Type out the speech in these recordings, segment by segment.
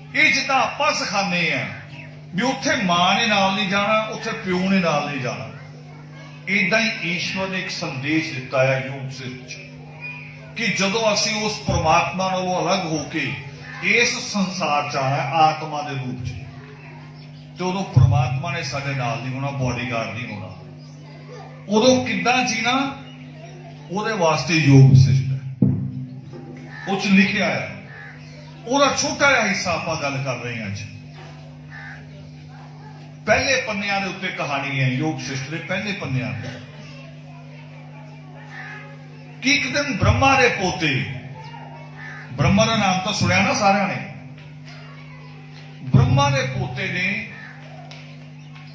ये जिदा आप सिखाने हैं भी उत्थे मां ने नाल नहीं जाना, उत्थे प्यो ने नाल नहीं जाना, इदा ही ईश्वर ने एक संदेश दिता है योग से कि जदों असी उस परमात्मा नालों अलग होके इस संसार च आना आत्मा के रूप च, तो उदों परमात्मा ने साडे नाल नहीं होना, बॉडीगार्ड नहीं होना। उदों किद्दां जीना, उहदे वास्ते योग विशिष्ट है, उस लिखिया है। उहदा छोटा जिहा हिस्सा आपां गल कर रहे हैं। अज पहले पन्नियां दे उत्ते कहानी है योग शिष्ट के पहले पन्नियां दे कि एक दिन ब्रह्मा के पोते, ब्रह्मा का नाम तो सुनिया ना सारिया ने, ब्रह्मा के पोते ने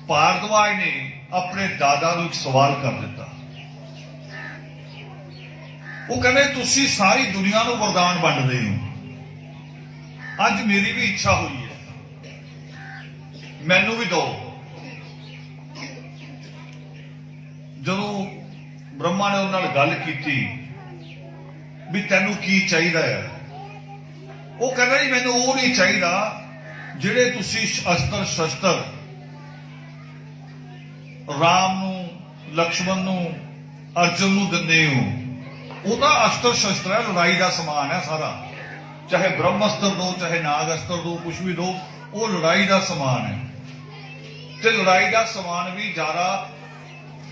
भारद्वाज ने अपने दादा को एक सवाल कर दिता। वो कहते तुसी सारी दुनिया को वरदान वंड रहे हो, अज मेरी भी इच्छा हुई है, मैनू भी दो। जदों ब्रह्मा ने उन्हां नाल गल कीती भी तैनू की चाहिदा है, वो कहता जी मैनू वो नहीं चाहिदा जिहड़े तुसी अस्त्र शस्त्र राम नू, लक्ष्मण नू, अर्जुन नू दिंदे हो। वो तो अस्त्र शस्त्र है, लड़ाई का समान है सारा, चाहे ब्रह्मस्त्र दो चाहे नाग अस्त्र दो, कुछ भी दो, वो लड़ाई का समान है। ते लड़ाई का समान भी ज्यादा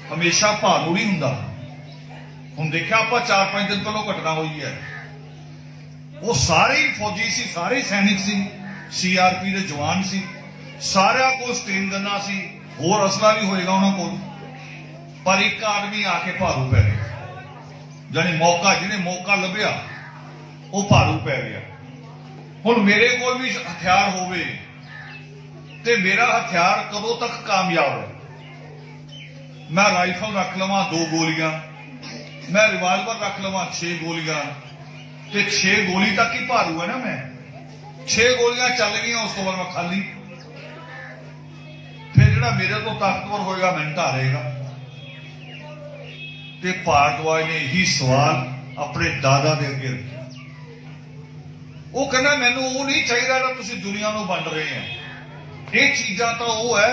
हमेशा भारू नहीं हुंदा। हुण देखिया आपां 4-5 दिन पहलों घटना हुई है, वो सारे ही फौजी सी, सारे ही सैनिक सी, CRP के जवान सी, सारा को स्टेन गन्ना सी, होर असला भी होएगा उन्होंने को, पर एक आदमी आके भारू पै गया। जानी मौका, जिन्हें मौका लभ्या वो भारू पै गया। हुण मेरे कोल भी हथियार होवे ते मेरा हथियार कदों तक कामयाब है? मैं राइफल रख लवां 2 गोलियां, मैं रिवाल्वर रख लवां 6 गोलियां, ते 6 गोली तक ही भारू है ना। मैं 6 गोलियां चल गई, उस तो बाद मैं खाली। फिर जिहड़ा मेरे तो ताकतवर होएगा मैनूं ढालेगा। ते भारद्वाज ने यही सवाल अपने दादा दे अगे रखा। वो कहना मैनू वो नहीं चाहिए जो तुसीं दुनिया नूं वंड रहे हैं, ये चीज़ां तो वो है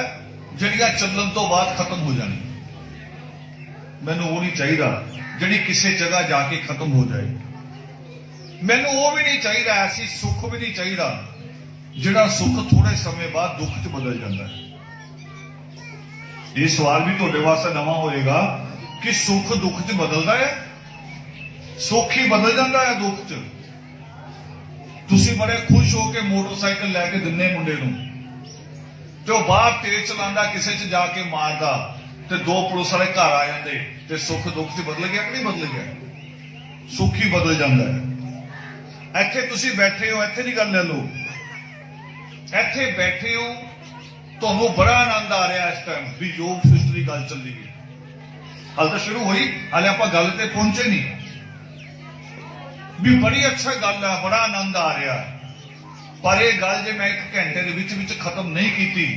जिहड़ियां चलण तो बाद खत्म हो जानी। मैनू वो नहीं चाहिए जिहड़ी किसी जगह जाके खत्म हो जाए। मैनू वो भी नहीं चाहिए, ऐसी सुख भी नहीं चाहिए जिहड़ा सुख थोड़े समय बाद दुख च बदल जाता है। ये सवाल भी तुहाडे वास्ते नवां होएगा कि सुख दुख च बदलता है? सुख ही बदल जाता है दुख च। तुसीं बड़े खुश हो के मोटरसाइकिल लैके दिन्ने मुंडे नूं, ते बाहर तेज चलांदा, किसी च जाके मारदा, ते 2 पुलिस वाले घर आ जाते, ते सुख दुख च बदल गया कि नहीं बदल गया? सुख ही बदल जाता है। इत्थे तुसीं बैठे हो, इत्थे दी गल ले लो, इत्थे बैठे हो, तुहानूं बड़ा आनंद आ रहा इस टाइम भी योग शिष्ट की गल चली गई। हाल तो शुरू हुई, हाले आपां गल ते पहुंचे नहीं, भी बड़ी अच्छा गल है, बड़ा आनंद आ रहा है। पर यह गल जे मैं 1 घंटे के विच खत्म नहीं की,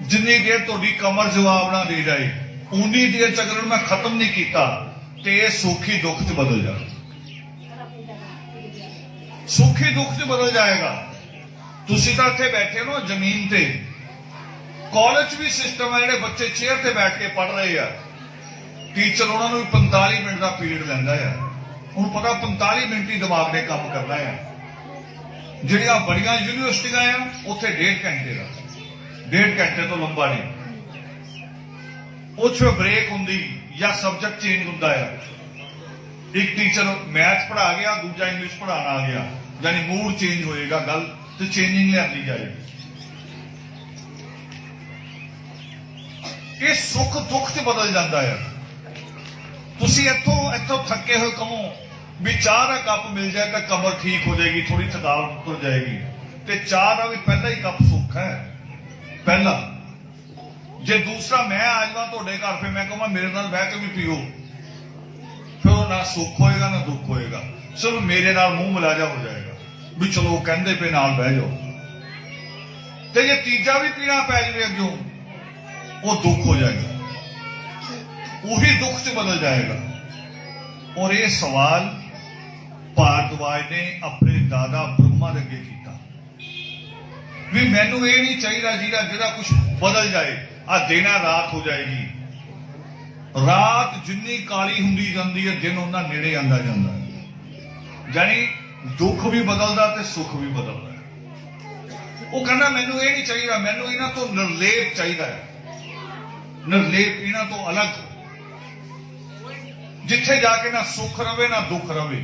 जिन्नी देर तुहाडी कमर जवाब ना दे जाए उन्नी देर च अगर मैं खत्म नहीं किया तो यह सुखी दुख च बदल जाए, सुखी दुख च बदल जाएगा। तुसीं तां इत्थे बैठे हो जमीन ते, कॉलेज भी सिस्टम है, जिहड़े बच्चे चेयर ते बैठ के पढ़ रहे हैं, टीचर उन्होंने 45 मिनट का पीरियड लैंदा है। हुण पता 45 मिनट ही दिमाग ने काम करना है। जिहड़ियां बड़ियां यूनिवर्सिटियां हैं उत्थे 1.5 घंटे का, 1.5 घंटे तो लंबा नहीं। उस ब्रेक होंदी या सब्जेक्ट चेंज होता है, एक टीचर मैथ पढ़ा गया, दूजा इंग्लिश पढ़ाना आ गया, यानी मूड चेंज होएगा, गल तो चेंजिंग लियाती जाएगी। ये सुख दुख च बदल जाता है। तुसीं इत्थों थके हुए कहो भी चाह का कप मिल जाए तो कमर ठीक हो जाएगी, थोड़ी थकावट उतर जाएगी, तो चाह का भी पहला ही कप सुख है पहला। जे दूसरा मैं आ जावा तुहाडे घर, फिर मैं कहूँगा मेरे नाल बह के भी पियो, फिर वो ना सुख होएगा ना दुख होएगा, सिर्फ मेरे नाल मूंह मिलाजा हो जाएगा भी चलो वो कहंदे पे नाल बह जाओ। तो जे तीजा भी पीना पै जाए अग्गों, वो दुख हो जाएगा, वही दुख च बदल जाएगा। और ये सवाल भारद्वाज ने अपने दादा ब्रह्मा के अगे किया। भी मैनू ये नहीं चाहिए जिहदा कुछ बदल जाए। आ दिन रात हो जाएगी, रात जिन्नी काली हुंदी जांदी है दिन उन्ना नेड़े आंदा जांदा है। जानी दुख भी बदलदा ते सुख भी बदलदा है। वो कहना मैनू ये नहीं चाहिए, मैनू इन्हां तो निर्लेप चाहिए है, निर्लेप इन्हां तो अलग, जिथे जाके ना सुख रवे ना दुख रवे।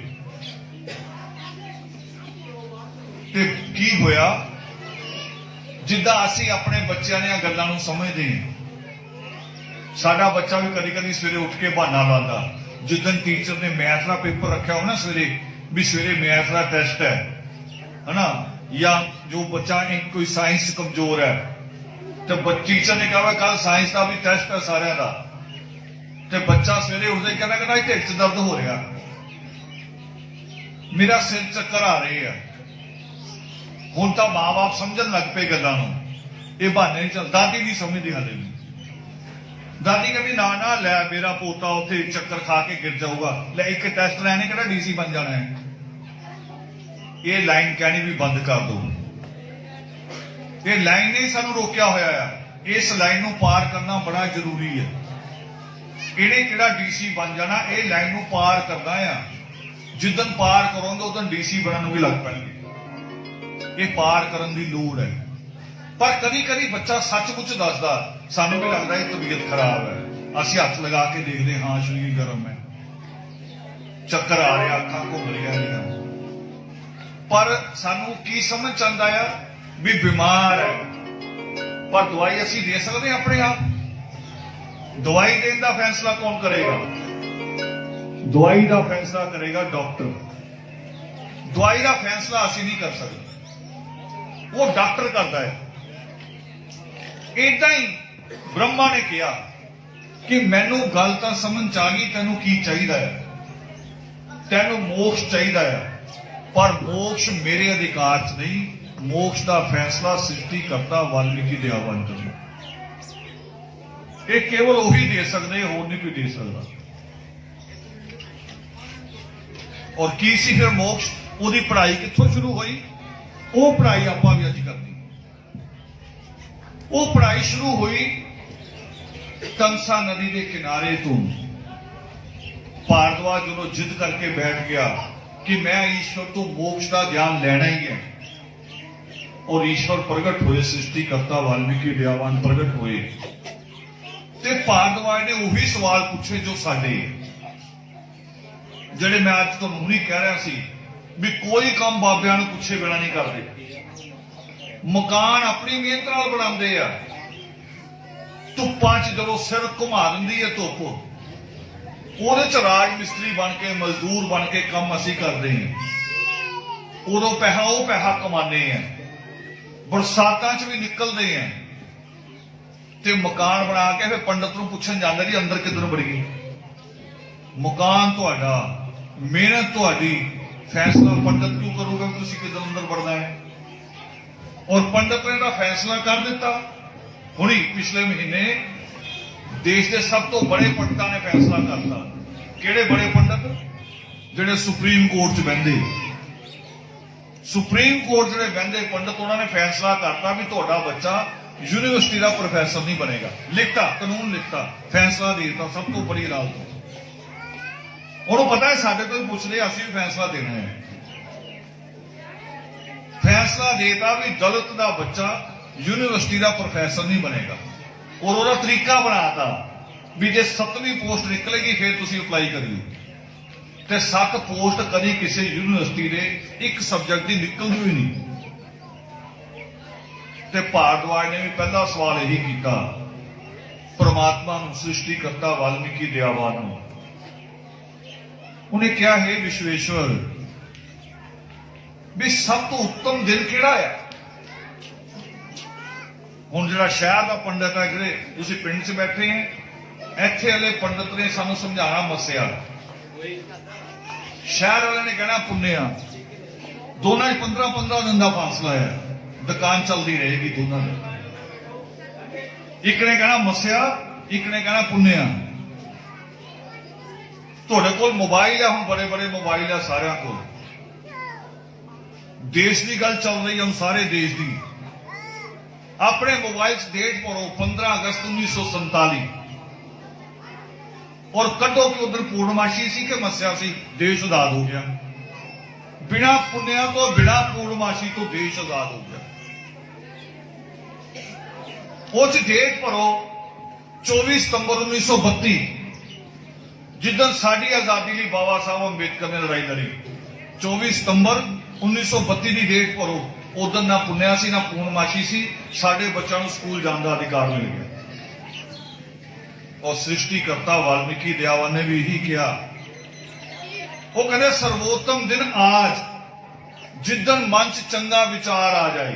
ते की होया, जिद्दां असीं अपने बच्चों ने गल्लां नूं समझदे हैं। साडा बच्चा भी कदी कदी सवेरे उठ के बहाना लाता, जिदन टीचर ने मैथ का पेपर रखा हो ना सवेरे, भी सवेरे मैथ का टेस्ट है ना, या जो बच्चा कोई साइंस कमजोर है तो टीचर ने कहा कल साइंस का भी टेस्ट है सारे का, तो बच्चा सवेरे उठते कहना कहना ढिड च दर्द हो रहा, मेरा सिर चक्कर आ रहे हैं। हुण तो मां बाप समझन लग पे गल्लां नूं, ये बहाने नहीं चल। दादी नहीं समझती हाले भी, दादी कहती ना ना लै मेरा पोता उत्थे चक्कर खा के गिर जाऊगा, ले एक टेस्ट लैने किहड़ा डीसी बन जाना है। ये लाइन कहनी भी बंद कर दो, ये लाइन ने सानू रोकया होया है। इस लाइन नूं पार करना बड़ा जरूरी है। इहने किहड़ा डीसी बन जाना, ये लाइन नूं पार करना है। जिदन पार करोगे उदन डीसी बनन भी लग पैणगे। ये पार करन दी लोड़ है। पर कदी कदी बच्चा सचमुच दसदा, सानू भी लगता है तबीयत खराब है, असीं हथ लगा के देखते हाँ शरीर गर्म है, चक्कर आ रहा, अखां घुम रही, पर सानू की समझ आंदा है भी बीमार है। पर दवाई असीं दे सकते हैं अपने आप? दवाई देने का फैसला कौन करेगा? दवाई का फैसला करेगा डॉक्टर। दवाई का फैसला असीं नहीं कर सकते, वो डॉक्टर करता है। इदा ही ब्रह्मा ने कहा कि मैनू गल तो समझ आ गई, तेनू की चाहिए है, तेनू मोक्ष चाहिए है, पर मोक्ष मेरे अधिकार च नहीं, मोक्ष का फैसला सृष्टि करता वाल्मीकि दयावान करो। ये केवल वही दे सकते, होर नहीं कोई दे सकता। और की सी फिर मोक्ष? उसकी पढ़ाई कित्थों शुरू हुई? वो पढ़ाई आपां भी अज करनी। वो पढ़ाई शुरू हुई तमसा नदी के किनारे तो। भारद्वाज जो जिद करके बैठ गया कि मैं ईश्वर तो मोक्ष का ज्ञान लेना ही है, और ईश्वर प्रगट हुए, सृष्टिकर्ता वाल्मीकि दयावान प्रगट हुए। ते भारद्वाज ने वही सवाल पूछे जो साडे, जिहड़े मैं अज तुहानूं हुणी कह रहा सी भी कोई काम बाबियां नूं पुछे बिना नहीं करते। मकान अपनी मेहनत नाल बनाते हैं, धुप्पां च जदों सिर घुमा दिंदी है धुप्प, ਉਹਦੇ ਚ ਰਾਜ ਮਿਸਤਰੀ बन के मजदूर बन के काम असी करते हैं। उदों पैसा वो पैसा कमाने हैं, बरसातां च भी निकलते हैं, ते मकान बना के फिर पंडित नूं पुछण जांदे जी अंदर किधर वड़ीए। मकान तुहाडा, मेहनत तुहाडी, फैसला पंडित क्यों करूगा कि तुसीं किधर अंदर वड़ना है? और पंडित ने तो फैसला कर दिता। हुणी पिछले महीने देश के सब तो बड़े पंडितां ने फैसला करता। किहड़े बड़े पंडित? जिहड़े सुप्रीम कोर्ट च बहिंदे, सुप्रीम कोर्ट जिहड़े बहिंदे पंडित, उन्होंने फैसला करता भी तुहाडा बच्चा यूनिवर्सिटी का प्रोफैसर नहीं बनेगा। लिखता, कानून लिखता, फैसला देता सब तो बड़ी अदालत। उन्होंने पता है साडे तो ही पुछदे, असीं भी फैसला देना है। फैसला देता भी दलित का बच्चा यूनिवर्सिटी का प्रोफैसर नहीं बनेगा, और उसका तरीका बनाता भी जे 7वीं पोस्ट निकलेगी फिर तुसीं अप्लाई करिए। ते 7 पोस्ट कभी किसी यूनिवर्सिटी ने एक सबजैक्ट की निकलती ही नहीं। ते भारद्वाज ने भी पहला सवाल यही किया परमात्मा नूं, सृष्टिकर्ता वाल्मीकि दयावान नूं। उन्हें क्या है विश्वेश्वर भी सब तो उत्तम दिन किहड़ा है? हुण जिहड़ा शहर का पंडित है, जिहड़े तुसीं पिंड च बैठे हैं, इत्थे वाले पंडित ने सानूं समझाना मस्या, शहर वाले ने कहना पुन्नेआ। दोनों 15-15 दिन का फासला है, दुकान चलती रहेगी दोनों की। एक ने कहना मस्या, एक ने कहना पुन्नेआ। तुहाडे कोल मोबाइल है, हुण बड़े बड़े मोबाइल है सारिआं कोल। देश की गल चल रही है सारे देश की, अपने मोबाइल से डेट पढ़ो 15 अगस्त 1947 और कटो कि उधर पूर्णमासी सी कि मस्या सी, देश आजाद हो गया। बिना पुण्या तो बिना पूर्णमासी तो देश आजाद हो गया। उस डेट पढ़ो 24 सितंबर 1932 जिदन साड़ी आजादी लिए बाबा साहब अंबेडकर ने लड़ाई लड़ी। 24 सितंबर 1932 की डेट पढ़ो, उदन ना पुण्या सी ना पूर्णमासी सी, साडे बच्चों को स्कूल जाने का अधिकार मिल गया। और सृष्टिकर्ता वाल्मीकि दयावान ने भी यही किया। वो कहते सर्वोत्तम दिन आज जिदन मन च चंगा विचार आ जाए,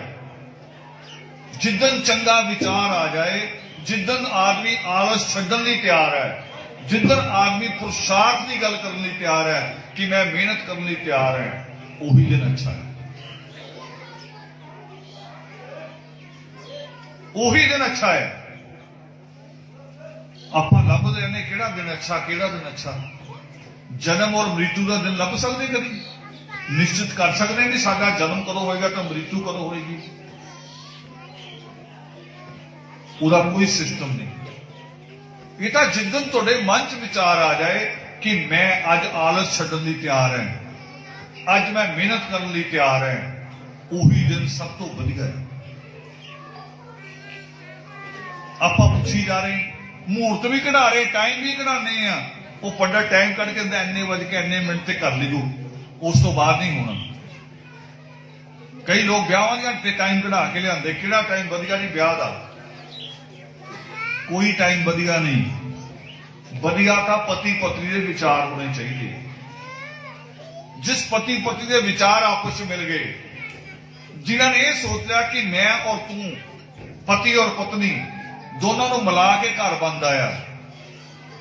जिदन चंगा विचार आ जाए, जिदन आदमी आलस छड्डन लई तैयार है, जिदन आदमी पुरुषार्थ की गल करने लई तैयार है कि मैं मेहनत करने लई तैयार है, वही दिन अच्छा है। वही दिन अच्छा है। आप लभते रहने किहड़ा दिन अच्छा, किहड़ा दिन अच्छा। जन्म और मृत्यु का दिन लभ सकते कभी? निश्चित कर सकते हैं कि साडा जन्म कदों होएगा तो मृत्यु कदों होएगी? उसका कोई सिस्टम नहीं। ये तो जिदन तुहाडे मन च विचार आ जाए कि मैं अज आलस छड्डण लई तैयार है, अज मैं मेहनत करने लई तैयार है, उही दिन सब तो वधिया है। आप पुछी जा रहे, मुहूर्त भी कढ़ा रहे, टाइम भी कढ़ाने हैं, वो पंडित टाइम कढ़ के इन्ने बज के इन्ने मिनट से कर लीगो, उस तो बाद नहीं होना। कई लोग ब्याह के टाइम कढ़ा के लिया, किहड़ा टाइम वधिया जी ब्याह का? कोई टाइम वधिया नहीं। वधिया था पति पत्नी के विचार होने चाहिए। जिस पति पत्नी के विचार आपस में मिल गए, जिन्होंने ये सोच लिया कि मैं और तू, पति और पत्नी दोनों को मिला के घर बनता है,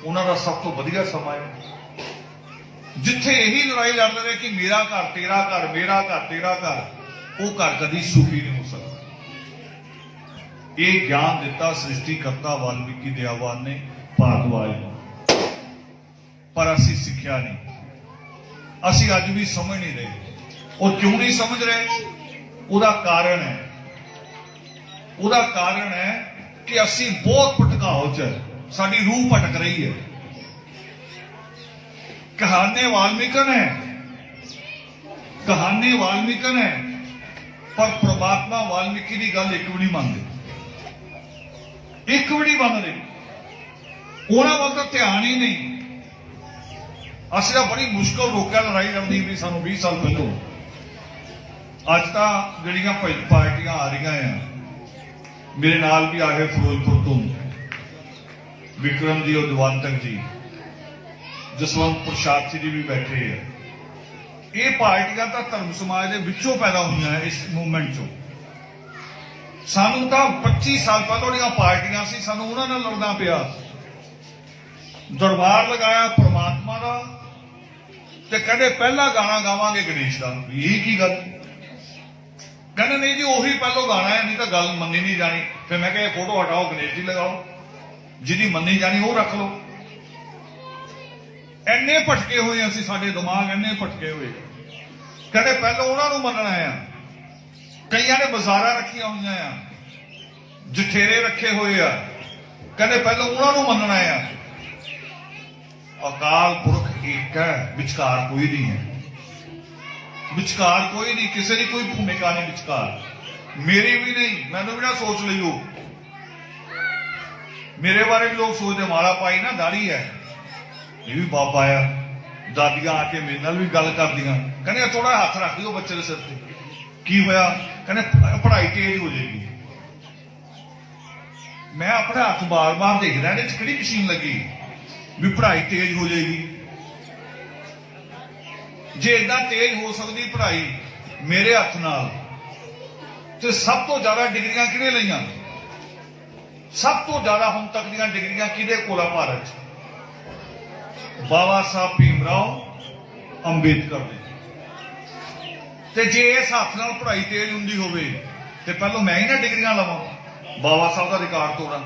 उन्होंने सब तो वधिया समा है। जिथे यही लड़ाई लड़ रहे कि मेरा घर तेरा घर, मेरा घर तेरा घर, वो घर कभी सुखी नहीं हो सकता। ये ज्ञान दिता सृष्टिकर्ता वाल्मीकि दयावान ने भारद्वाज को, पर असी सीखिया नहीं, असी अज भी समझ नहीं रहे। और क्यों नहीं समझ रहे? उसका कारण है, उसका कारण है कि असी बहुत भटकाव च, साडी रूह भटक रही है। कहानी वाल्मीकि है, कहानी वाल्मीकि है, पर परमात्मा वाल्मीकि की गल एक भी नहीं मानते, एक भी नहीं मानते। उन्होंने वाल तो ध्यान ही नहीं। असि तो बड़ी मुश्किल रोकिया लड़ाई लड़नी भी सानू 20 साल पहलों। अज तो जड़ियां पार्टियां आ रही हैं, मेरे नाल भी आए फिरोजपुर तो विक्रम जी और दिवानतक जी, जसवंत प्रसाद जी भी बैठे हैं। ये पार्टियां तो धर्म समाज के विचों पैदा हुई हैं। इस मूवमेंट चो सानू तो 25 साल पहले पार्टियां सी, सानू उन्होंने लड़ना पिया। दरबार लगाया परमात्मा का, ते कहते पहला गाना गावांगे गणेश का। यही की गल? कहते नहीं जी उही पहलो गाना है, नहीं तो गल मनी नहीं जानी। फिर मैं कहा फोटो हटाओ, गणेश जी लगाओ, जिहदी मनी जानी वो रख लो। इन्ने भटके हुए असीं, साडे दिमाग इन्ने भटके हुए। कहते पहलो उन्होंने मनना है। कई ने बाजारा रखिया हुई हैं, जठेरे रखे हुए आ, कहते पहलो उन्होंने मनना है। अकाल पुरख एक है, विचकार कोई नहीं है, विचकार कोई नहीं, किसी की कोई भूमिका नहीं विचकार, मेरी भी नहीं। मैंने भी ना सोच लियो, मेरे बारे भी लोग सोचते माला पाई ना दाढ़ी है, ये भी बाबा है। दादियां आके मेरे नाल भी गल कर दियां, कहने थोड़ा हाथ रख दियो बच्चे के सिर पे। की होया? कहने पढ़ाई तेज हो जाएगी। मैं अपने हाथ बार बार देख रहा, कि मशीन लगी भी पढ़ाई तेज हो जाएगी। जे इदा तेज हो सकती पढ़ाई मेरे हथ नाल, तो सब तो ज्यादा डिग्रियां किहने लईयां? सब तो ज्यादा हुण तक दी डिग्रियां किहदे कोल आ भारत च? बाबा साहब भीमराव अंबेडकर ने। ते जे इस हथ नाल पढ़ाई तेज हुंदी होवे ते पहलों मैं ही ना डिग्रियां लवां, बाबा साहब का रिकॉर्ड तोड़ा।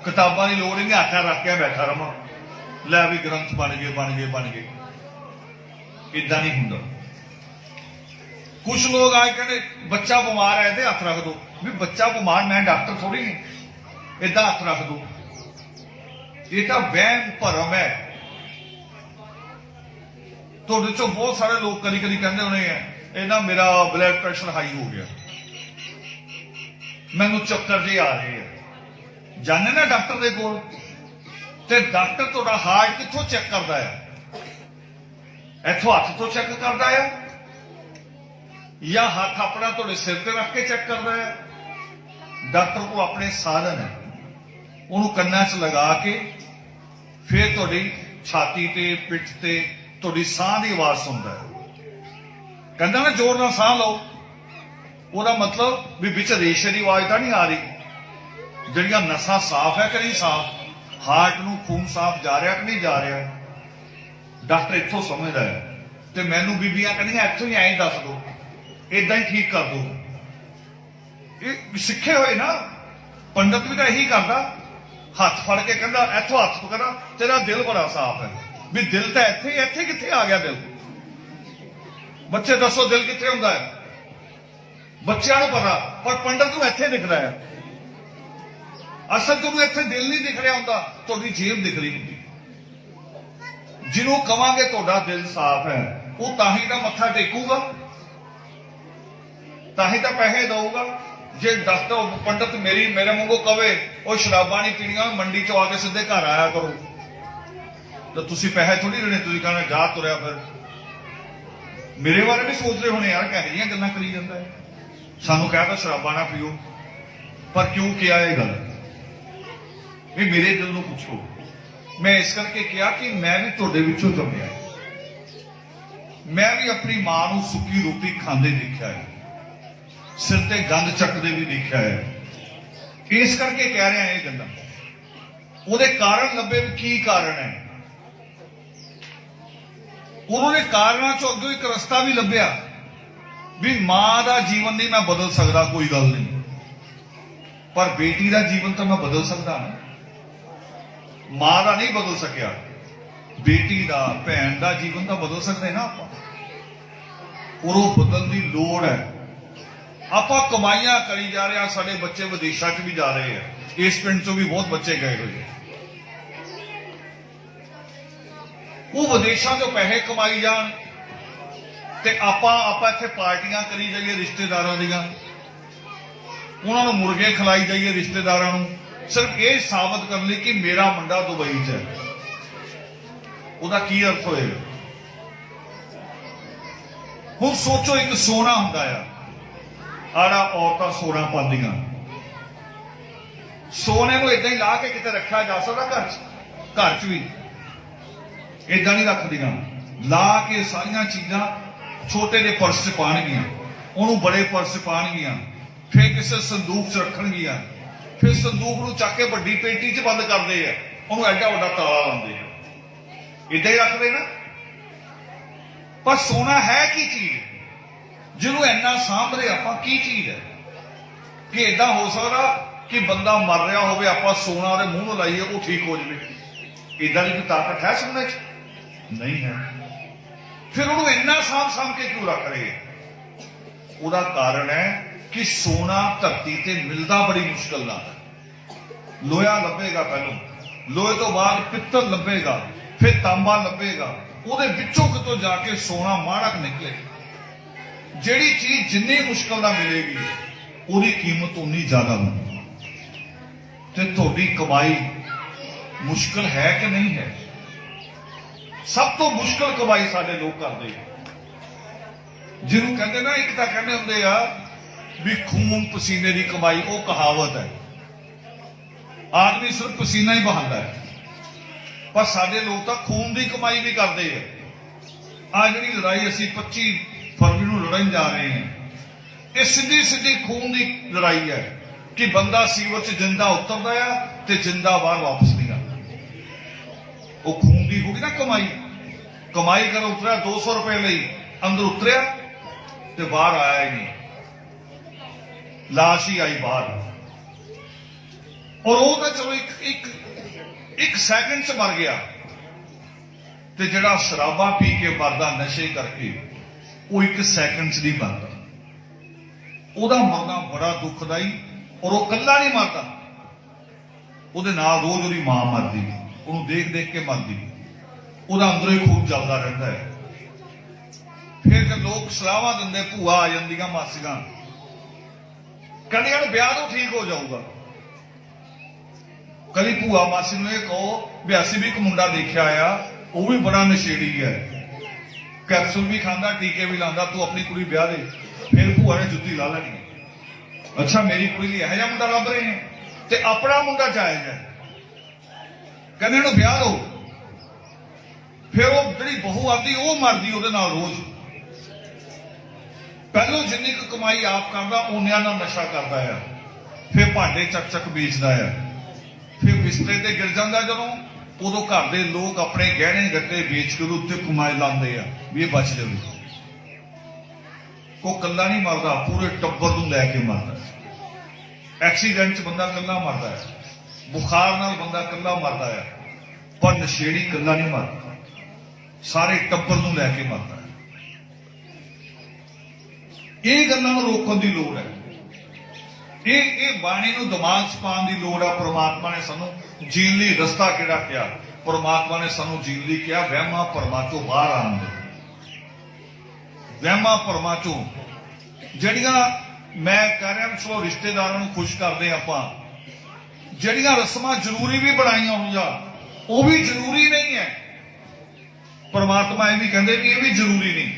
किताबां की लोड़ नहीं, हथ रख के बैठा रहा, लै भी ग्रंथ बन गए बन गए बन गए। इदा नहीं हुंदा। कुछ लोग आए कहते बच्चा बीमार है इहदे हथ रख दो, भी बच्चा बीमार मैं डॉक्टर थोड़ी नहीं इदा हथ रख दो। ये तो वहम भरम है। तुहाडे चों बहुत सारे लोग कदी कदी कहते होने ये ना मेरा ब्लड प्रेशर हाई हो गया, मैनू चक्कर जे आ रहे हैं। जाने ना डॉक्टर दे कोल, ते डॉक्टर तुहाडा हार्ट कित्थों चेक करदा है? इत्थों हथ तो चेक करदा है या हाथ अपना तुहाडे सिर ते रख के चेक करदा है? डॉक्टर को अपने साधन है, उन्होंने कन्ना च लगा के फिर तुहाडी छाती ते पिठ ते तुहाडी साह की आवाज सुनता है। कहता ना जोर नाल साह लो, ਉਹਦਾ मतलब भी विच रेशे की आवाज तो नहीं आ रही, जड़ियां नसां साफ है कि नहीं साफ, हार्ट नूं खून साफ जा रहा कि नहीं जा रहा, डॉक्टर इत्थों समझदा है। तो मैनू बीबियां कहंदियां इत्थों ही ऐं दस दो, इदां ही ठीक कर दो। ये सिखे हुए ना पंडित भी तो यही करता, हथ फड़ के कहंदा इत्थों हथ पकड़ा, तेरा दिल बड़ा साफ है, भी दिल तो इत्थे इत्थे कित्थे आ गया दिल? बच्चे दसो दिल कित्थे हुंदा है? बच्चों को पता, पर पंडित को इत्थे दिखता है। असल तुहानूं इत्थे दिल नहीं दिख रहा हुंदा, तुहाडी जेब दिख रही हुंदी। जिन्हों कहांगे तुहाडा दिल साफ है, वो ताही तां मत्था टेकूगा, ताही तां पैसे दऊगा। जे डॉक्टर पंडित मेरे वांगू कवे वो शराबां नहीं पीणियां, मंडी चों आके सीधे घर आया करो, तो तुसीं पैसे थोड़ी देने, तुसीं कहना जा तुरिया फिर। मेरे बारे भी सोच रहे होने यार किहो जिहियां गल्लां करी जांदा है, सानू कहता शराबा ना पीओ, पर क्यों किया ये गल? ये मेरे दिल को पूछो। मैं इस करके किया कि मैं भी तुहाडे विचों जम्मिया, मैं भी अपनी मां नूं सुक्की रोटी खांदे देखा है, सिर ते गंद चकदे भी देखा है। इस करके कह रहा है ये गल्लां। ਉਹਦੇ कारण ਲੱਭੇ ਵੀ ਕੀ कारण है। उन्होंने कारणों चों अगों एक रस्ता भी लभ्या भी मां का जीवन नहीं मैं बदल सकता, कोई गल नहीं, पर बेटी का जीवन तो मैं बदल सकता ना। मां का नहीं बदल सकिया, बेटी का भैन का जीवन तो बदल सकते ना आप, और वो बदलने की लोड़ है। आप कमाइयां करी जा रहे हैं, साडे बच्चे विदेशों च भी जा रहे हैं, इस पिंड चों भी बहुत बच्चे गए हुए हैं। वो विदेशों चों पैसे कमाई जान ते आपां इत्थे पार्टियां करी जाइए रिश्तेदारां दियां, उन्होंने मुर्गे खिलाई जाइए रिश्तेदारां नूं, सिर्फ ये साबित करने लई कि मेरा मुंडा दुबई च है। उहदा की अर्थ होएगा? हुण सोचो एक सोना हुंदा है, आड़ा औरतां सोना पांदियां, सोने को इदां ही ला के किते रखा जा सकदा? घर च भी इदां नहीं रखदियां, ला के सारियां चीज़ां छोटे जे पर्स च पाणगियां, उहनूं बड़े पर्स च पाणगियां, फिर किसी संदूक च रखणगियां, फिर संदूक नूं चक के वड्डी पेटी च बंद करदे आ, उहनूं एडा वड्डा ताला लाउंदे आ, इदां ही रखदे ना। पर सोना है की चीज़ जिन्हों इन्ना सामभ रहे आपां, की चीज़ है कि इदां हो सकदा कि बंदा मर रहा होवे, आपां सोना उहदे मूंह नूं लाइए वो ठीक हो जाए? इदां दी कोई ताकत है सोने च? नहीं है। फिर उन्होंने इन्ना साम के क्यों रख रहे? उसका कारण है कि सोना धरती से मिलता बड़ी मुश्किल ना है। लोहा लभेगा, पहलों लोहे तो बाद पित्तल लभेगा, फिर तांबा लभेगा, वो कितों जाके सोना माड़क निकले। जिहड़ी चीज जिन्नी मुश्किल ना मिलेगी उसकी कीमत उन्नी ज्यादा होगी। तो तुहाडी कमाई मुश्किल है कि नहीं है? सब तो मुश्किल कमाई साडे लोग करते हैं, जिन्होंने कहते ना, एक तो कहते होंगे आ भी खून पसीने की कमाई, वो कहावत है, आदमी सिर्फ पसीना ही बहाता है, पर साडे लोग तो खून की कमाई भी करते हैं। आ जी लड़ाई असी 25 फरवरी को लड़न जा रहे हैं, ये सीधी सीधी खून की लड़ाई है कि बंदा सीवर च जिंदा उतरता है तो जिंदा बाहर वापस नहीं आता। वो खून की होगी ना कमाई, कमाई कर उतरिया 200 रुपए ਲਈ, अंदर उतरिया तो बाहर आया ही नहीं, लाश ही आई बाहर। और वो तो चलो एक सैकंड च मर गया, तो जड़ा शराबा पी के मरदा नशे करके वो एक सैकंड च नहीं मरदा। ਉਹਦਾ ਮਰਨਾ ਬੜਾ ਦੁਖਦਾਈ। ਔਰ ਉਹ ਕੱਲਾ ਨਹੀਂ ਮਰਦਾ, ਉਹਦੇ ਨਾਲ ਰੋਜ਼ ਉਹਦੀ ਮਾਂ ਮਰਦੀ, ਉਹਨੂੰ ਦੇਖ ਦੇਖ ਕੇ ਮਰਦੀ, ਉਹਦਾ ਅੰਦਰੋਂ ਹੀ ਖੂਨ ਚੱਲਦਾ ਰਹਿੰਦਾ ਹੈ। ਫਿਰ ਜਦ ਲੋਕ ਸਲਾਹਾਂ ਦਿੰਦੇ, ਭੂਆ ਆ ਜਾਂਦੀਆਂ, ਮਾਸੀਆਂ ਕਹਿੰਦੀਆਂ ਨੂੰ ਵਿਆਹ ਤੋਂ ਠੀਕ ਹੋ ਜਾਊਗਾ। ਕਦੀ ਭੂਆ ਮਾਸੀ ਨੂੰ ਇਹ ਕਹੋ ਵੀ ਅਸੀਂ ਵੀ ਇੱਕ ਮੁੰਡਾ ਦੇਖਿਆ ਆ, ਉਹ ਵੀ ਬੜਾ ਨਸ਼ੇੜੀ ਹੈ, ਕੈਪਸੂਲ ਵੀ ਖਾਂਦਾ, ਟੀਕੇ ਵੀ ਲਾਉਂਦਾ, ਤੂੰ ਆਪਣੀ ਕੁੜੀ ਵਿਆਹ ਦੇ। ਫਿਰ ਭੂਆ ਨੇ ਜੁੱਤੀ ਲਾ ਲੈਣੀ, ਅੱਛਾ ਮੇਰੀ ਕੁੜੀ ਲਈ ਇਹੋ ਜਿਹਾ ਮੁੰਡਾ ਲੱਭ ਰਹੇ ਨੇ, ਤੇ ਆਪਣਾ ਮੁੰਡਾ ਜਾਇਜ਼ ਹੈ, ਕਹਿੰਦੇ ਇਹਨੂੰ ਵਿਆਹ ਲਓ। ਫਿਰ ਉਹ ਜਿਹੜੀ ਬਹੂ ਆਦੀ ਉਹ ਮਰਦੀ ਉਹਦੇ ਨਾਲ ਰੋਜ਼। ਪਹਿਲੋਂ ਜਿੰਨੀ ਕੁ ਕਮਾਈ ਆਪ ਕਰਦਾ ਉਹਨਿਆਂ ਨਾਲ ਨਸ਼ਾ ਕਰਦਾ ਆ, ਫਿਰ ਭਾਂਡੇ ਚੱਕ ਚੱਕ ਵੇਚਦਾ ਆ, ਫਿਰ ਬਿਸਤਰੇ ਤੇ ਗਿਰ ਜਾਂਦਾ ਜਦੋਂ, ਉਦੋਂ ਘਰ ਦੇ ਲੋਕ ਆਪਣੇ ਗਹਿਣੇ ਗੱਟੇ ਵੇਚ ਕੇ ਉਹਦੇ ਉੱਤੇ ਕਮਾਈ ਲਾਉਂਦੇ ਆ ਵੀ ਇਹ ਬਚ ਜਾਵੇ। ਉਹ ਕੱਲਾ ਨਹੀਂ ਮਰਦਾ, ਪੂਰੇ ਟੱਬਰ ਨੂੰ ਲੈ ਕੇ ਮਰਦਾ। ਐਕਸੀਡੈਂਟ 'ਚ ਬੰਦਾ ਕੱਲਾ ਮਰਦਾ ਹੈ, ਬੁਖਾਰ ਨਾਲ ਬੰਦਾ ਕੱਲਾ ਮਰਦਾ ਹੈ, ਪਰ ਨਸ਼ੇੜੀ ਕੱਲਾ ਨਹੀਂ ਮਰਦਾ, ਸਾਰੇ ਟੱਬਰ ਨੂੰ ਲੈ ਕੇ ਮਰਦਾ ਹੈ। ਇਹ ਗੱਲਾਂ ਨੂੰ ਰੋਕਣ ਦੀ ਲੋੜ ਹੈ। ਇਹ ਬਾਣੀ ਨੂੰ ਦਿਮਾਗ 'ਚ ਪਾਉਣ ਦੀ ਲੋੜ ਆ। ਪਰਮਾਤਮਾ ਨੇ ਸਾਨੂੰ ਜੀਣ ਲਈ ਰਸਤਾ ਕਿਹੜਾ ਕਿਹਾ? ਪਰਮਾਤਮਾ ਨੇ ਸਾਨੂੰ ਜੀਣ ਲਈ ਕਿਹਾ ਵਹਿਮਾਂ ਭਰਮਾਂ ਚੋਂ ਬਾਹਰ ਆਉਣ ਦੇ। ਵਹਿਮਾਂ ਭਰਮਾਂ ਚੋਂ ਜਿਹੜੀਆਂ ਮੈਂ ਕਹਿ ਰਿਹਾ, ਚਲੋ ਰਿਸ਼ਤੇਦਾਰਾਂ ਨੂੰ ਖੁਸ਼ ਕਰਦੇ ਆਪਾਂ, ਜਿਹੜੀਆਂ ਰਸਮਾਂ ਜ਼ਰੂਰੀ ਵੀ ਬਣਾਈਆਂ ਹੋਈਆਂ ਉਹ ਵੀ ਜ਼ਰੂਰੀ ਨਹੀਂ ਹੈ। ਪਰਮਾਤਮਾ ਇਹ ਵੀ ਕਹਿੰਦੇ ਵੀ ਇਹ ਵੀ ਜ਼ਰੂਰੀ ਨਹੀਂ।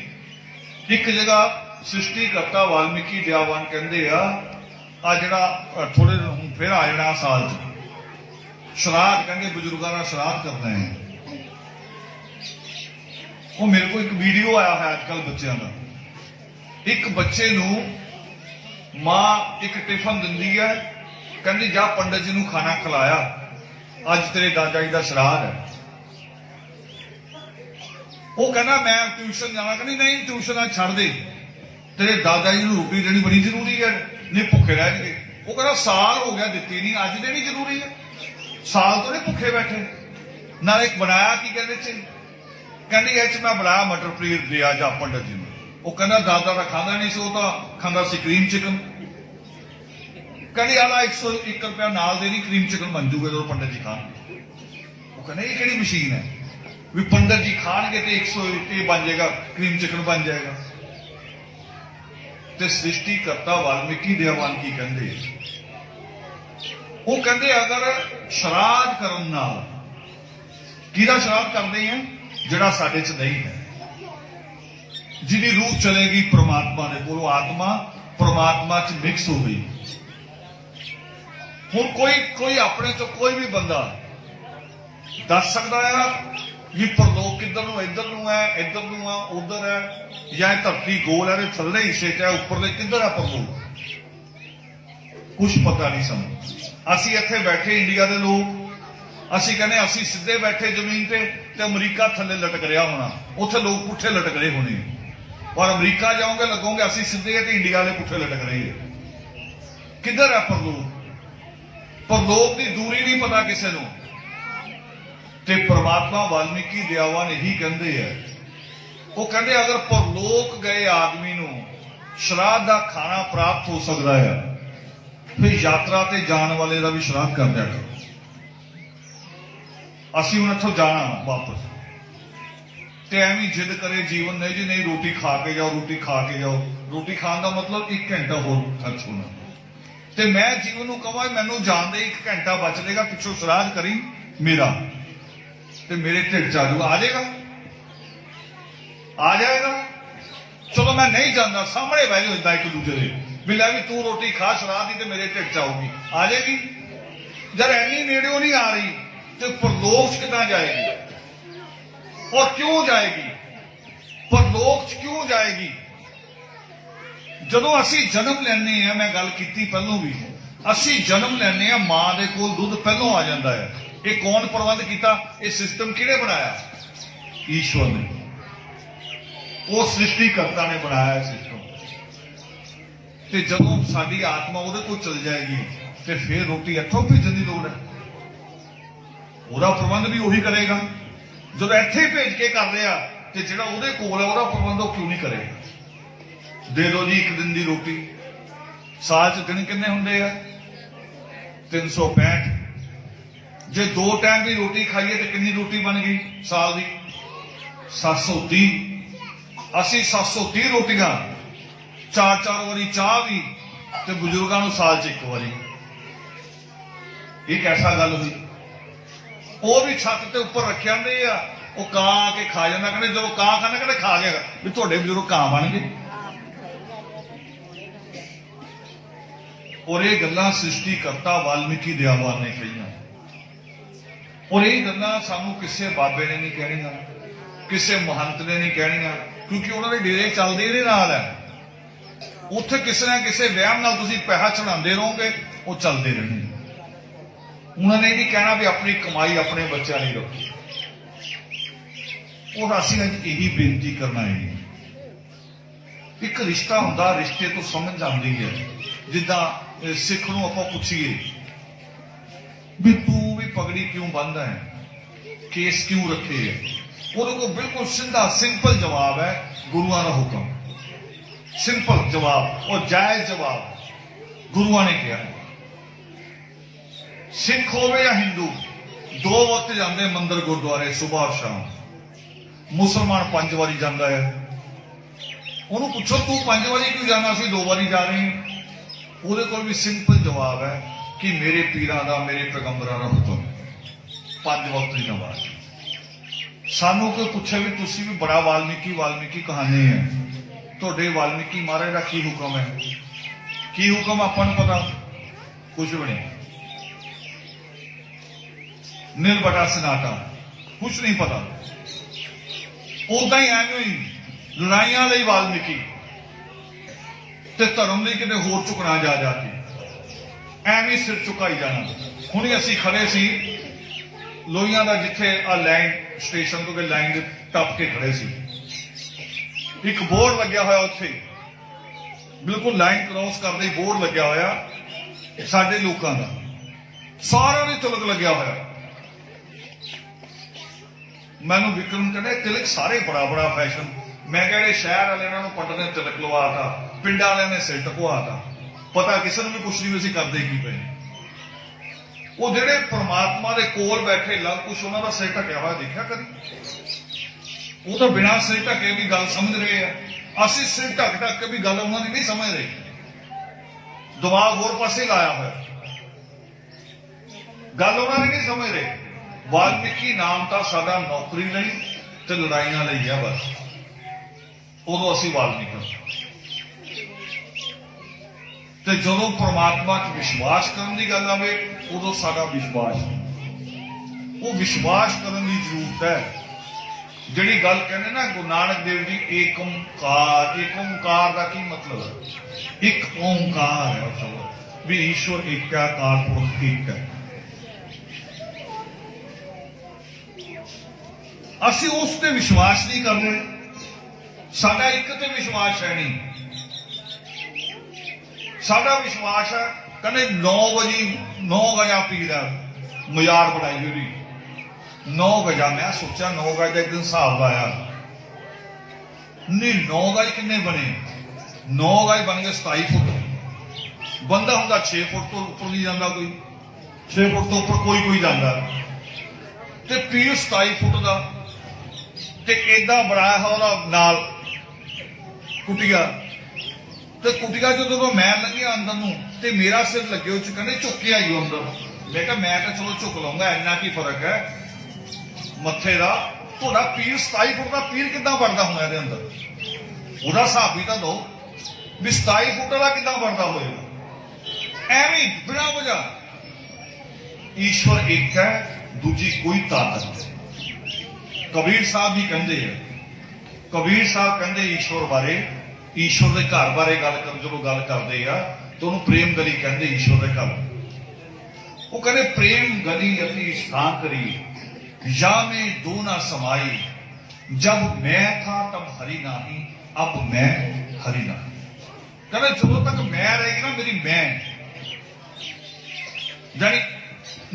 ਇੱਕ ਜਗ੍ਹਾ ਸ੍ਰਿਸ਼ਟੀ ਕਰਤਾ ਵਾਲਮੀਕੀ ਦਿਆਵਾਨ ਕਹਿੰਦੇ ਆ ਜਿਹੜਾ ਥੋੜੇ ਦਿਨ ਹੁਣ ਫਿਰ ਆ ਜਾਣਾ ਸਾਲ 'ਚ ਸ਼ਰਾਧ, ਕਹਿੰਦੇ ਬਜ਼ੁਰਗਾਂ ਦਾ ਸ਼ਰਾਧ ਕਰਨਾ ਹੈ। ਉਹ ਮੇਰੇ ਕੋਲ ਇੱਕ ਵੀਡੀਓ ਆਇਆ ਹੈ ਅੱਜ ਕੱਲ ਬੱਚਿਆਂ ਦਾ। ਇੱਕ ਬੱਚੇ ਨੂੰ ਮਾਂ ਇੱਕ ਟਿਫਨ ਦਿੰਦੀ ਹੈ, ਕਹਿੰਦੀ ਜਾ ਪੰਡਤ ਜੀ ਨੂੰ ਖਾਣਾ ਖਿਲਾਇਆ, ਅੱਜ ਤੇਰੇ ਦਾਦਾ ਜੀ ਦਾ ਸ਼ਰਾਧ ਹੈ। ਉਹ ਕਹਿੰਦਾ ਮੈਂ ਟਿਊਸ਼ਨ ਜਾਣਾ, ਕਹਿੰਦੀ ਨਹੀਂ ਟਿਊਸ਼ਨ ਛੱਡ ਦੇ, ਤੇਰੇ ਦਾਦਾ ਜੀ ਨੂੰ ਰੋਟੀ ਦੇਣੀ ਬੜੀ ਜ਼ਰੂਰੀ ਹੈ, ਨਹੀਂ ਭੁੱਖੇ ਰਹਿਣਗੇ। ਉਹ ਕਹਿੰਦਾ ਸਾਲ ਹੋ ਗਿਆ ਦਿੱਤੀ ਨਹੀਂ, ਅੱਜ ਦੇਣੀ ਜ਼ਰੂਰੀ ਹੈ, ਸਾਲ ਤੋਂ ਨਹੀਂ ਭੁੱਖੇ ਬੈਠੇ। ਨਾਲ ਇੱਕ ਬਣਾਇਆ ਕੀ ਕਹਿੰਦੇ ਚ, ਕਹਿੰਦੀ ਇਹ ਚ ਮੈਂ ਬਣਾਇਆ ਮਟਰ ਪਨੀਰ ਦਿਆ ਜਾ ਪੰਡਤ ਜੀ ਨੂੰ। ਉਹ ਕਹਿੰਦਾ ਦਾਦਾ ਤਾਂ ਖਾਂਦਾ ਨਹੀਂ ਸੀ, ਉਹ ਤਾਂ ਖਾਂਦਾ ਸੀ ਕਰੀਮ ਚਿਕਨ। ਕਹਿੰਦੀ ਆਲਾ 101 ਰੁਪਇਆ ਨਾਲ ਦੇ ਨਹੀਂ, ਕਰੀਮ ਚਿਕਨ ਬਣ ਜੂਗਾ ਜਦੋਂ ਪੰਡਤ ਜੀ ਖਾਣਗੇ। ਉਹ ਕਹਿੰਦਾ ਇਹ ਕਿਹੜੀ ਮਸ਼ੀਨ ਹੈ ਵੀ ਪੰਡਤ ਜੀ ਖਾਣਗੇ ਤੇ 101 ਬਣ ਜਾਏਗਾ, ਕਰੀਮ ਚਿਕਨ ਬਣ ਜਾਏਗਾ। ਤੇ ਸ੍ਰਿਸ਼ਟੀ ਕਰਤਾ ਵਾਲਮੀਕੀ ਦਿਆਵਾਨ ਕੀ ਕਹਿੰਦੇ, ਉਹ ਕਹਿੰਦੇ ਅਗਰ ਸ਼ਰਾਧ ਕਰਨ ਨਾਲ, ਕਿਹਦਾ ਸ਼ਰਾਧ ਕਰਦੇ ਆ? ਜਿਹੜਾ ਸਾਡੇ 'ਚ ਨਹੀਂ ਹੈ, ਜਿਹਦੀ ਰੂਹ ਚਲੇਗੀ ਪ੍ਰਮਾਤਮਾ ਦੇ ਕੋਲੋਂ, ਆਤਮਾ ਪ੍ਰਮਾਤਮਾ 'ਚ ਮਿਕਸ ਹੋ ਗਈ। ਹੁਣ ਕੋਈ ਆਪਣੇ 'ਚੋਂ ਕੋਈ ਵੀ ਬੰਦਾ ਦੱਸ ਸਕਦਾ ਆ ਵੀ ਪਰਲੋਕ ਕਿੱਧਰ ਨੂੰ, ਇੱਧਰ ਨੂੰ ਹੈ, ਇੱਧਰ ਨੂੰ ਆ, ਉਧਰ ਹੈ, ਜਾਂ ਇਹ ਧਰਤੀ ਗੋਲ ਹੈ, ਥੱਲੇ ਹਿੱਸੇ 'ਚ ਹੈ, ਉੱਪਰਲੇ ਕਿੱਧਰ ਹੈ ਪਰਲੋਕ? ਕੁਛ ਪਤਾ ਨਹੀਂ ਸਾਨੂੰ। ਅਸੀਂ ਇੱਥੇ ਬੈਠੇ ਇੰਡੀਆ ਦੇ ਲੋਕ, ਅਸੀਂ ਕਹਿੰਦੇ ਅਸੀਂ ਸਿੱਧੇ ਬੈਠੇ ਜ਼ਮੀਨ ਤੇ ਅਮਰੀਕਾ ਥੱਲੇ ਲਟਕ ਰਿਹਾ ਹੋਣਾ, ਉੱਥੇ ਲੋਕ ਪੁੱਠੇ ਲਟਕ ਰਹੇ ਹੋਣੇ। ਔਰ ਅਮਰੀਕਾ ਜਾਓਗੇ ਲੱਗੋਗੇ ਅਸੀਂ ਸਿੱਧੇ ਤੇ ਇੰਡੀਆ ਵਾਲੇ ਪੁੱਠੇ ਲਟਕ ਰਹੇ ਹੈ। ਕਿੱਧਰ ਹੈ ਪਰਲੋਕ? ਪਰਲੋਕ ਦੀ ਦੂਰੀ ਨਹੀਂ ਪਤਾ ਕਿਸੇ ਨੂੰ। ਤੇ ਪਰਮਾਤਮਾ ਵਾਲਮੀਕੀ ਦਿਆਵਾਨ ਇਹੀ ਕਹਿੰਦੇ ਆ, ਉਹ ਕਹਿੰਦੇ ਅਗਰ ਪਰਲੋਕ ਗਏ ਆਦਮੀ ਨੂੰ ਸ਼ਰਾਧ ਦਾ ਖਾਣਾ ਪ੍ਰਾਪਤ ਹੋ ਸਕਦਾ ਹੈ, ਫਿਰ ਯਾਤਰਾ ਤੇ ਜਾਣ ਵਾਲੇ ਦਾ ਵੀ ਸ਼ਰਾਧ ਕਰ ਦਿਆ ਕਰੋ। ਅਸੀਂ ਹੁਣ ਇੱਥੋਂ ਜਾਣਾ ਵਾਪਸ, ਤੇ ਐਵੇਂ ਜਿੱਦ ਕਰੇ ਜੀਵਨ ਨਹੀਂ ਜੀ ਨਹੀਂ ਰੋਟੀ ਖਾ ਕੇ ਜਾਓ, ਰੋਟੀ ਖਾ ਕੇ ਜਾਓ। ਰੋਟੀ ਖਾਣ ਦਾ ਮਤਲਬ 1 ਘੰਟਾ ਹੋਰ ਖਰਚ ਹੋਣਾ। ਤੇ ਮੈਂ ਜੀਵਨ ਨੂੰ ਕਹਾਂ ਮੈਨੂੰ ਜਾਣਦੇ 1 ਘੰਟਾ ਬਚ ਜਾਏਗਾ, ਪਿੱਛੋਂ ਸ਼ਰਾਧ ਕਰੀ ਮੇਰਾ, ਤੇ ਮੇਰੇ ਢਿੱਡ ਚ ਆ ਜਾਊਗਾ, ਆ ਜਾਏਗਾ। ਚਲੋ ਮੈਂ ਨਹੀਂ ਜਾਂਦਾ, ਸਾਹਮਣੇ ਬਹਿ ਜਾਓ ਇਦਾਂ ਇੱਕ ਦੂਜੇ ਦੇ, ਵੀ ਲੈ ਵੀ ਤੂੰ ਰੋਟੀ ਖਾ ਸ਼ਰਾਧ ਦੀ ਤੇ ਮੇਰੇ ਢਿੱਡ ਚ ਆਊਗੀ, ਆ ਜਾਏਗੀ। ਜਦ ਐਨੀ ਨੇੜਿਓਂ ਨਹੀਂ ਆ ਰਹੀ ਤੇ ਪਰਲੋਕ ਕਿੱਦਾਂ ਜਾਏਗੀ? ਔਰ ਕਿਉਂ ਜਾਏਗੀ? ਪਰਲੋਕ ਚ ਕਿਉਂ ਜਾਏਗੀ? ਜਦੋਂ ਅਸੀਂ ਜਨਮ ਲੈਂਦੇ ਆ, ਮੈਂ ਗੱਲ ਕੀਤੀ ਪਹਿਲੋਂ ਵੀ, ਅਸੀਂ ਜਨਮ ਲੈਂਦੇ ਆ, ਮਾਂ ਦੇ ਕੋਲ ਦੁੱਧ ਪਹਿਲੋਂ ਆ ਜਾਂਦਾ ਹੈ। ਇਹ ਕੌਣ ਪ੍ਰਬੰਧ ਕੀਤਾ? ਇਹ ਸਿਸਟਮ ਕਿਹਨੇ ਬਣਾਇਆ? ਈਸ਼ਵਰ ਨੇ, ਉਹ ਸ੍ਰਿਸ਼ਟੀ ਕਰਤਾ ਨੇ ਬਣਾਇਆ ਸਿਸਟਮ। ਤੇ ਜਦੋਂ ਸਾਡੀ ਆਤਮਾ ਉਹਦੇ ਕੋਲ ਚਲ ਜਾਏਗੀ ਤੇ ਫਿਰ ਰੋਟੀ ਇੱਥੋਂ ਭੇਜਣ ਦੀ ਲੋੜ ਹੈ, ਉਹਦਾ ਪ੍ਰਬੰਧ ਵੀ ਉਹੀ ਕਰੇਗਾ। ਜਦੋਂ ਇੱਥੇ ਭੇਜ ਕੇ ਕਰਦੇ ਆ ਤੇ ਜਿਹੜਾ ਉਹਦੇ ਕੋਲ ਹੈ ਉਹਦਾ ਪ੍ਰਬੰਧ ਉਹ ਕਿਉਂ ਨਹੀਂ ਕਰੇਗਾ? ਦੇ ਦਿਓ ਜੀ 1 ਦਿਨ ਦੀ ਰੋਟੀ, साल च दिन किन्ने हुंदे आ? 365। जे 2 टाइम भी रोटी खाइए तो कितनी रोटी बन गई साल की? 730। असी 730 रोटियां, 4-4 वारी चाह भी, तो बुजुर्गों को साल च 1 वारी। ये कैसा गल हुई? वो भी छत के उपर रखे आते आ, वो कां आके खा जाता, कहते जो कां खाना कहते खा गया भी थोड़े बजुर्ग कां बन गए। और ये गल्लां सृष्टिकर्ता वाल्मीकि दयावान ने कही। और ये गल्लां सानू किसी बाबे ने नहीं कहनियां, किसी महंत ने नहीं कहनियां, क्योंकि उन्होंने डेरे चलते ही नाल है। उत्थे किसी ना किसी वहम नाल तुसीं पैसा चढ़ाते रहोगे, वो चलते रहने। उन्होंने ये नहीं कहना भी अपनी कमाई अपने बच्चों नहीं रखो। और असीं अज यही बेनती करना है, एक रिश्ता हुंदा, रिश्ते तो समझ आती है। जिद्दां सिख नूं आपां पुछीए भी तू भी पगड़ी क्यों बंदा है, केस क्यों रखे है, उहदे कोल बिल्कुल सीधा सिंपल जवाब है, गुरुआं दा हुक्म। सिंपल जवाब और जायज जवाब गुरुआं ने कहा है। सिख होवे या हिंदू, 2 वक्त जाते मंदिर गुरुद्वारे सुबह और शाम। मुसलमान 5 वारी जाता है। उन्होंने पूछो तू 5 वारी क्यों जाना, असीं 2 वारी जा रहे हैं। ਉਹਦੇ ਕੋਲ भी सिंपल जवाब है कि मेरे पीरां दा, मेरे पैगंबरां दा हुक्म, 5 वक्त की नमाज। सानू कोई पूछे भी तुसी भी बड़ा वाल्मीकि कहानी है, तुहाडे वाल्मीकि महाराज का की हुक्म है? की हुक्म आपां नूं पता कुछ भी नहीं। निर्बटा सनाटा कुछ नहीं पता। उदा ही एवं ही लड़ाइयां लई वाल्मीकि ते धर्म ਲਈ किते होर झुकना जा के एवं सिर झुकाई जाना। हुणे असीं खड़े सी लोहियां दा, जिथे आ लाइन स्टेशन तो लाइन टप के खड़े सी। एक बोर्ड लग्या होया उत्थे, बिल्कुल लाइन क्रॉस करदे बोर्ड लग्या होया साडे लोकां दा, सारा ने तिलक लग्या होया। मैनू विक्रम कहने तिलक सारे बड़ा बड़ा फैशन। मैं कह शहर वाले इन्होंने पट ने तिलक लवाता, पिंडा वाले ने सिर टकवाता, पता किसी ने भी कुछ नहीं असीं करदे की पे। वो जेडे परमात्मा दे कोल बैठे लग कुछ उन्होंने सिर ढकिया हुआ देखा कभी? वो तो बिना सिर ढके भी गल समझ रहे हैं। असीं सिर ढक ढक के भी गल उन्होंने नहीं समझ रहे, दिमाग होर पासे लाया हुआ, गल उन्होंने नहीं समझ रहे। वाल्मीकि नाम तो साडा नौकरी लई ते लड़ाइयां लई है बस। उदों असीं वाल्मीकि ते जदों परमात्मा च विश्वास करने की गल आवे उदों साडा विश्वास, वो विश्वास करने की जरूरत है। जिहड़ी गल कहने ना गुरु नानक देव जी, एक ओंकार। एक ओंकार का की मतलब है? एक ओंकार है मतलब भी ईश्वर एक है, अकाल पुरख एक है। असीं उस ते विश्वास नहीं कर रहे, साडा एक ते विश्वास है नहीं। साडा विश्वास है कहने 9 गजा पीर है, मजार बनाई हुई 9 गजा। मैं सोचा 9 गज का एक दिन हिसाब लाया नहीं, 9 गज किन्ने बने? 9 गज बन गए 27 फुट। बंदा होंदा 6 फुट तो उपर नहीं जाता, कोई 6 फुट तो उपर कोई जाता, ते पीर 27 फुट का ते इदा बनाया है नाल कुटिया। तो कुटिया जो मैं लंघिया अंदर नूं ते मेरा सिर लगे उस कहते झुक के आईओ अंदर। मैं कहा मैं तो चलो झुक लूंगा, इन्ना की फर्क है मत्थे का। थोड़ा पीर 27 फुट का पीर किद्दां बढ़ता होना इहदे अंदर? ਉਹਦਾ ਹਿਸਾਬ भी तो दो भी 27 फुट वाला किद्दां बढ़ता होएगा? एवं बिना वजह ईश्वर एक है, दूजी कोई ताकत नहीं। कबीर साहब भी कहते हैं, कबीर साहब कहते ईश्वर बारे, ईश्वर के घर बारे गल कर जो गल करते हैं तो उन्होंने प्रेम गली कहते ईश्वर के घर। वो कहते प्रेम गली अति सां करी, या में दो ना समाई, जब मैं था तब हरि नाही, अब मैं हरि नाही। कहते जो तक मैं रहेगी ना मेरी मैं, यानी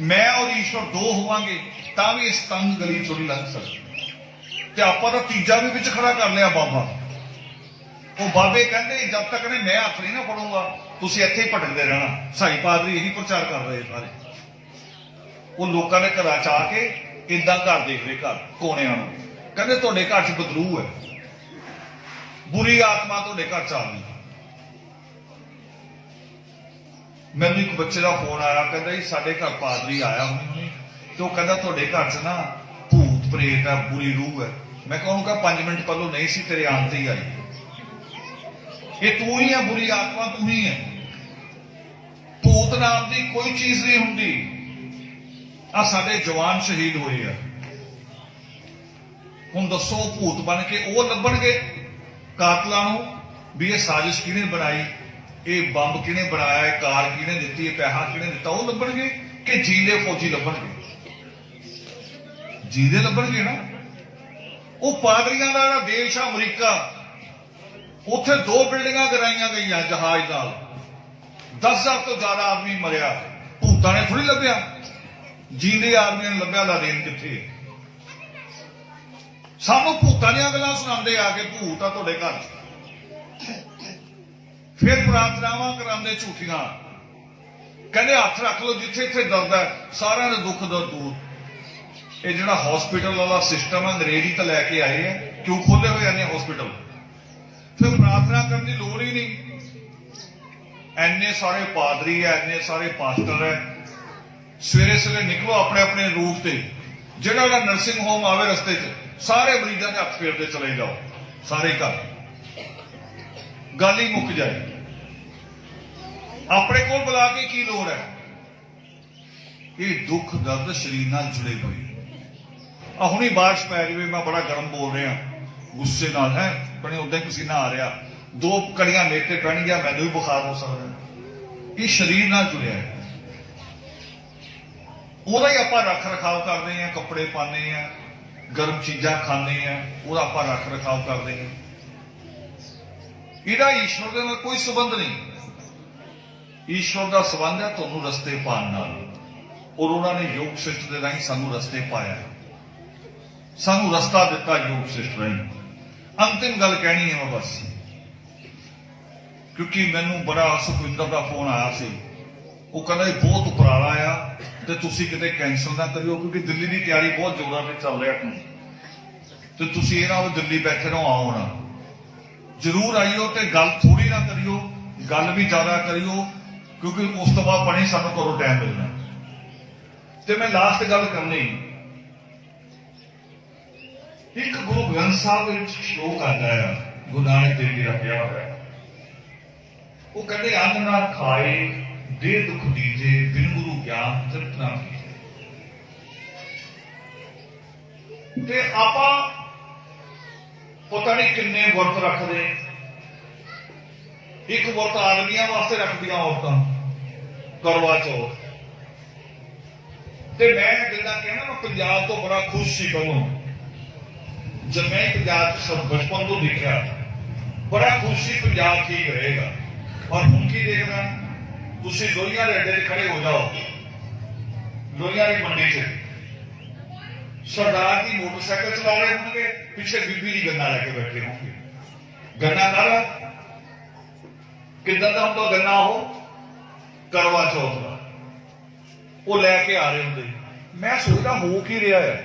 मैं और ईश्वर 2 होवांगे तां भी इस तंग गली चों नहीं लंघ सकते। ते आपां तां तीजा भी विच खड़ा कर लिया बाबा, वो बाबे कहते जब तक ने मैं हथ नहीं ना फड़ूंगा तुम इत्थे ही भटकते रहना। साई पादरी यही प्रचार कर रहे सारे। वो लोगों ने घर च आके इदा घर देख रहे, घर कोने कहते तुहाडे घर च बदलू है, बुरी आत्मा तुहाडे घर च आ गई। मैनू एक बच्चे का फोन आया, कहता जी साडे घर पादरी आया हुणे तो कहता तुहाडे घर च ना भूत प्रेत है, बुरी रूह है। मैं कहूँगा 5 मिनट पहलों नहीं सी, तेरे आन ते ही आई। ये तू ही है, बुरी आत्मा तू ही है। भूत नाम की कोई चीज नहीं होंगी। आ साडे जवान शहीद होए है, हुण दसो भूत बन के वो लभणगे कातलां नूं भी ये साजिश किहने बनाई, ये बंब किहने बनाया, ये कार किहने दित्ती, ये पैसा किहने दित्ता, वो लभणगे कि जींदे फौजी लभणगे? जींदे लभणगे ना। वो पादरियां दा जिहड़ा देश आ अमरीका, उत्थे 2 बिल्डिंगां गिराईयां गईयां जहाज नाल, 10,000 तो ज्यादा आदमी मरिया। भूतां ने थोड़ी लभ्या, जींदे आदमियां ने लभ्या। लादेन कित्थे? सानू भूतां दीयां गल्लां सुणांदे आके, भूत आ तुहाडे घर। फिर प्रार्थनावां करांदे झूठियां, कहंदे हत्थ रख लो जिथे जिथे दर्द है, सारिआं दे दुख दर्द दूर। ये जिहड़ा हॉस्पिटल वाला सिस्टम है अंग्रेज ही तो लैके आए हैं, क्यों खोले हुए ने हॉस्पिटल? फिर प्रार्थना करने की लोड़ ही नहीं। इन्ने सारे पादरी है, इन्ने सारे पास्टर है, सवेरे सवेरे निकलो अपने अपने रूट से, जिहड़ा नर्सिंग होम आवे रस्ते च सारे मरीजों के हथ फेरते चले जाओ, सारे घर गल ही मुक जाए। अपने को बुला के की लोड़ है? ये दुख दर्द शरीर नाल जुड़े हुए। हुणी बारिश पै जाए, मैं बड़ा गर्म बोल रहा गुस्से नाल है, पर उदा ही पसीना आ रहा, 2 कड़ियां मेरे ते पैणगियां, मैनूं भी बुखार हो सकता। ये शरीर नाल जुड़िया है, ਉਹਦਾ ही आप रख रखाव करते हैं, कपड़े पाने हैं, गर्म चीज़ां खाने हैं, ਉਹਦਾ आप रख रखाव करते हैं। ਇਹਦਾ ईश्वर के नाल कोई संबंध नहीं। ईश्वर का संबंध है तुहानूं रस्ते पाउण नाल, और उन्होंने योग सिस्ट के राही सानूं रस्ते पाया, सानूं रस्ता दिता योग सिस्ट राही। अंतिम गल कहनी है मैं बस, क्योंकि मैनूं बड़ा सुखविंदर का फोन आया सी, वो कहना बहुत उपराला आ तो तुसीं किते कैंसल ना करियो, क्योंकि दिल्ली की तैयारी बहुत जोरों से चल रहा है, तो तुसीं ये ना दिल्ली बैठे रहो, आओ ना जरूर आइयो, तो गल थोड़ी ना करियो, गल भी ज्यादा करियो, क्योंकि उस तो बाद पढ़ी सानूं करो टाइम मिलना। तो मैं लास्ट गल करनी, एक गुरु ग्रंथ साहब श्लोक आता है, गुरु नानक देव जी का किया हुआ है, वो कहते अन्न ना खाए दे दुख दीजे, बिन गुरु ज्ञान तृप्त ना कीजे। ते आपां पता नहीं किन्ने वर्त रखते, एक वर्त आदमियों वास्ते रखदियां औरतां करवा चौथ। ते मैं जिद्दां कहना मैं पंजाब तो बड़ा खुश सी, पहलों जब मैं पंजाब सब बचपन तो देखा, बड़ा खुश सी पंजाब ठीक रहेगा। और हुण की देखना, तुसीं लोहियां दे अड्डे ते खड़े हो जाओ, लोहियां की मंडी च सरदार जी मोटरसाइकिल चला रहे होंगे, पीछे बीबी जी गन्ना लैके बैठे होंगे। गन्ना काला किदां दा हुंदा गन्ना, हो करवा चौथ का वो लैके आ रहे होंगे। मैं सोचदा हो की रहा है,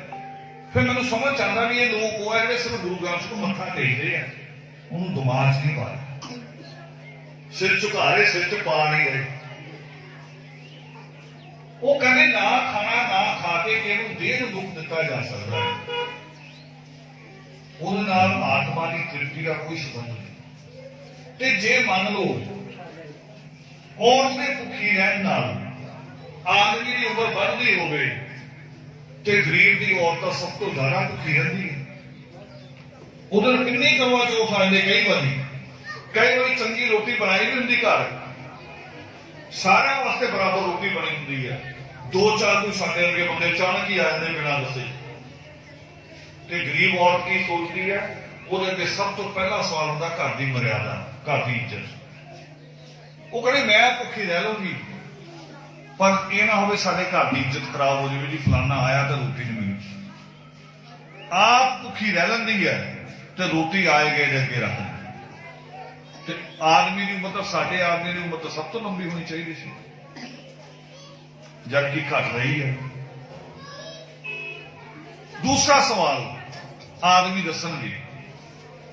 फिर मैनूं समझ आंदा भी ये लोग वो है जिहड़े सिर्फ गुरु ग्रंथ को मत्था टेकदे हैं, उन्होंने दिमाग च नहीं पा रहे, सिर झुका रहे, सिर च पा नहीं रहे। वो कहते ना खाना ना खा के किहनूं देह नूं दुख दिता जा सकता है, ਉਹਦੇ ਨਾਲ आत्मा की तृप्ति का कोई संबंध नहीं। ते जे मान लो औरत ने भुखी रहन नाल आदमी की उम्र बढ़ती होवे ते गरीब की औरत सब तो ज्यादा भुखी रहती है। उधर किन्नी करवा चौथ आते, कई बार चंगी रोटी बनाई भी होंगी घर, सारे वास्ते बराबर रोटी बनी होंगी है, 2-4 कोई साडे वर्गे बंदे अचानक ही आ जाते बिना दसे। ते गरीब औरत की सोचती है, वो सब तो पहला सवाल होता घर की मर्यादा, घर की इज्जत। वो कहते मैं भुखी रह लूंगी, पर यह ना हो साडे घर की इज्जत खराब हो जाए, जी फलाना आया तो रोटी नहीं मिली। आप भुखी रह लेंदी है तो रोटी आए गए अगे रख, ਤੇ ਆਦਮੀ ਦੀ ਉਮਰ ਤਾਂ ਸਾਡੇ ਆਦਮੀ ਦੀ ਉਮਰ ਤਾਂ ਸਭ ਤੋਂ ਲੰਬੀ ਹੋਣੀ ਚਾਹੀਦੀ ਸੀ, ਜਦਕਿ ਘਟ ਰਹੀ ਹੈ। ਦੂਸਰਾ ਸਵਾਲ ਆਦਮੀ ਦੱਸਣਗੇ,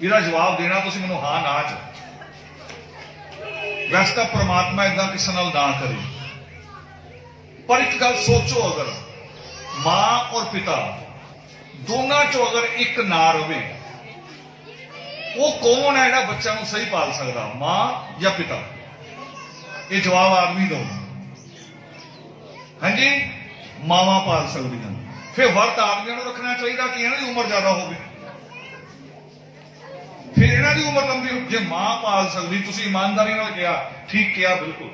ਇਹਦਾ ਜਵਾਬ ਦੇਣਾ ਤੁਸੀਂ ਮੈਨੂੰ ਹਾਂ ਨਾ ਚ। ਵੈਸੇ ਤਾਂ ਪ੍ਰਮਾਤਮਾ ਏਦਾਂ ਕਿਸੇ ਨਾਲ ਨਾ ਕਰੇ, ਪਰ ਇੱਕ ਗੱਲ ਸੋਚੋ, ਅਗਰ ਮਾਂ ਔਰ ਪਿਤਾ ਦੋਨਾਂ ਚੋਂ ਅਗਰ ਇੱਕ ਨਾ ਰਵੇ, ਉਹ ਕੌਣ ਹੈ ਜਿਹੜਾ ਬੱਚਿਆਂ ਨੂੰ ਸਹੀ ਪਾਲ ਸਕਦਾ, ਮਾਂ ਜਾਂ ਪਿਤਾ? ਇਹ ਜਵਾਬ ਆਦਮੀ ਦੋ। ਹਾਂਜੀ, ਮਾਵਾਂ ਪਾਲ ਸਕਦੀਆਂ। ਫਿਰ ਵਰਤ ਆਦਮੀਆਂ ਨੂੰ ਰੱਖਣਾ ਚਾਹੀਦਾ ਕਿ ਇਹਨਾਂ ਦੀ ਉਮਰ ਜ਼ਿਆਦਾ ਹੋਵੇ, ਫਿਰ ਇਹਨਾਂ ਦੀ ਉਮਰ ਲੰਬੀ। ਜੇ ਮਾਂ ਪਾਲ ਸਕਦੀ, ਤੁਸੀਂ ਇਮਾਨਦਾਰੀ ਨਾਲ ਕਿਹਾ, ਠੀਕ ਕਿਹਾ, ਬਿਲਕੁਲ।